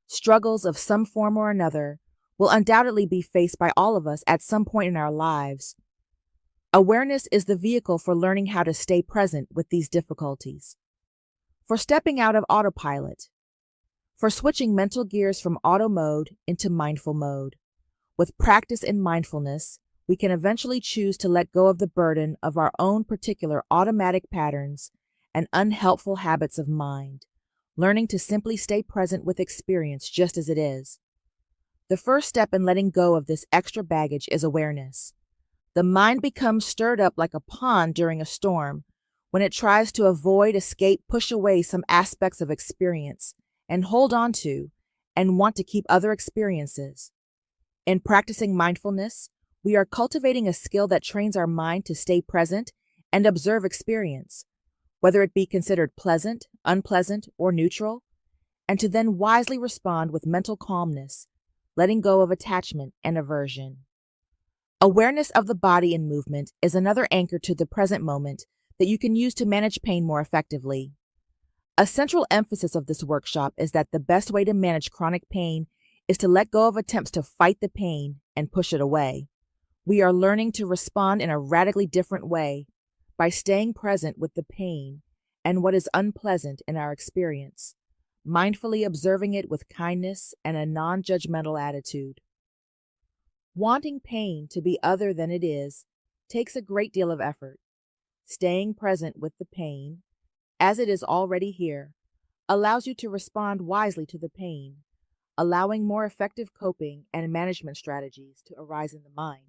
struggles of some form or another, will undoubtedly be faced by all of us at some point in our lives. Awareness is the vehicle for learning how to stay present with these difficulties, for stepping out of autopilot, for switching mental gears from auto mode into mindful mode. With practice in mindfulness, we can eventually choose to let go of the burden of our own particular automatic patterns and unhelpful habits of mind, learning to simply stay present with experience just as it is. The first step in letting go of this extra baggage is awareness. The mind becomes stirred up like a pond during a storm when it tries to avoid, escape, push away some aspects of experience and hold on to and want to keep other experiences. In practicing mindfulness, we are cultivating a skill that trains our mind to stay present and observe experience, whether it be considered pleasant, unpleasant, or neutral, and to then wisely respond with mental calmness, letting go of attachment and aversion. Awareness of the body and movement is another anchor to the present moment that you can use to manage pain more effectively. A central emphasis of this workshop is that the best way to manage chronic pain is to let go of attempts to fight the pain and push it away. We are learning to respond in a radically different way by staying present with the pain and what is unpleasant in our experience, mindfully observing it with kindness and a non-judgmental attitude. Wanting pain to be other than it is takes a great deal of effort. Staying present with the pain, as it is already here, allows you to respond wisely to the pain, allowing more effective coping and management strategies to arise in the mind.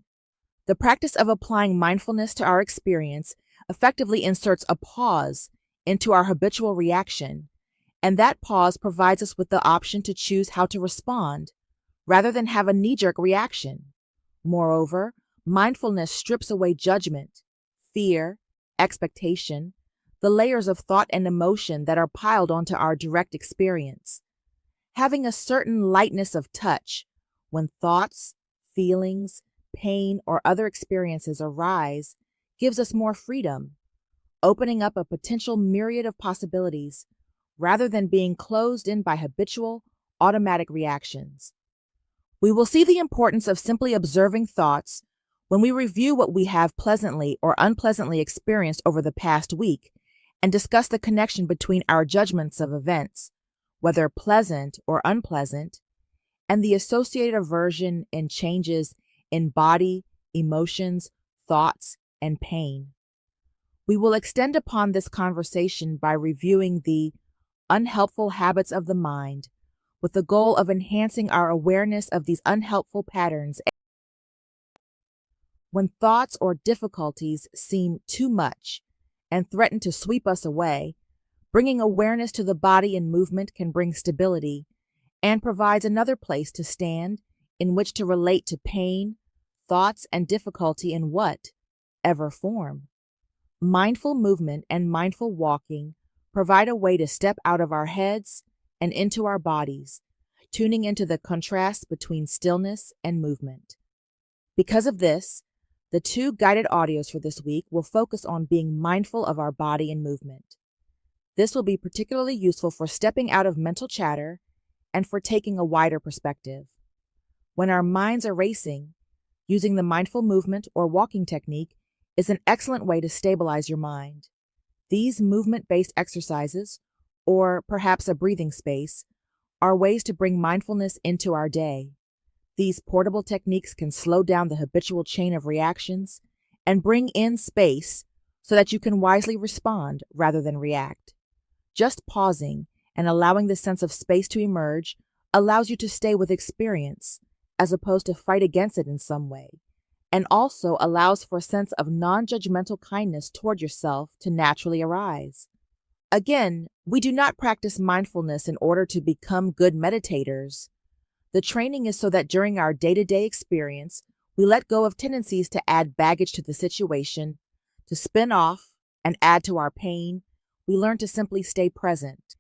The practice of applying mindfulness to our experience effectively inserts a pause into our habitual reaction, and that pause provides us with the option to choose how to respond, rather than have a knee-jerk reaction. Moreover, mindfulness strips away judgment, fear, expectation, the layers of thought and emotion that are piled onto our direct experience. Having a certain lightness of touch when thoughts, feelings, pain, or other experiences arise gives us more freedom, opening up a potential myriad of possibilities rather than being closed in by habitual, automatic reactions. We will see the importance of simply observing thoughts when we review what we have pleasantly or unpleasantly experienced over the past week and discuss the connection between our judgments of events, whether pleasant or unpleasant, and the associated aversion and changes in body, emotions, thoughts, and pain. We will extend upon this conversation by reviewing the unhelpful habits of the mind with the goal of enhancing our awareness of these unhelpful patterns. When thoughts or difficulties seem too much and threaten to sweep us away, bringing awareness to the body and movement can bring stability and provides another place to stand in which to relate to pain, thoughts, and difficulty in whatever form. Mindful movement and mindful walking provide a way to step out of our heads and into our bodies, tuning into the contrast between stillness and movement. Because of this, the 2 guided audios for this week will focus on being mindful of our body and movement. This will be particularly useful for stepping out of mental chatter and for taking a wider perspective. When our minds are racing, using the mindful movement or walking technique is an excellent way to stabilize your mind. These movement-based exercises, or perhaps a breathing space, are ways to bring mindfulness into our day. These portable techniques can slow down the habitual chain of reactions and bring in space so that you can wisely respond rather than react. Just pausing and allowing the sense of space to emerge allows you to stay with experience as opposed to fight against it in some way, and also allows for a sense of non-judgmental kindness toward yourself to naturally arise. Again, we do not practice mindfulness in order to become good meditators. The training is so that during our day-to-day experience, we let go of tendencies to add baggage to the situation, to spin off and add to our pain. We learn to simply stay present,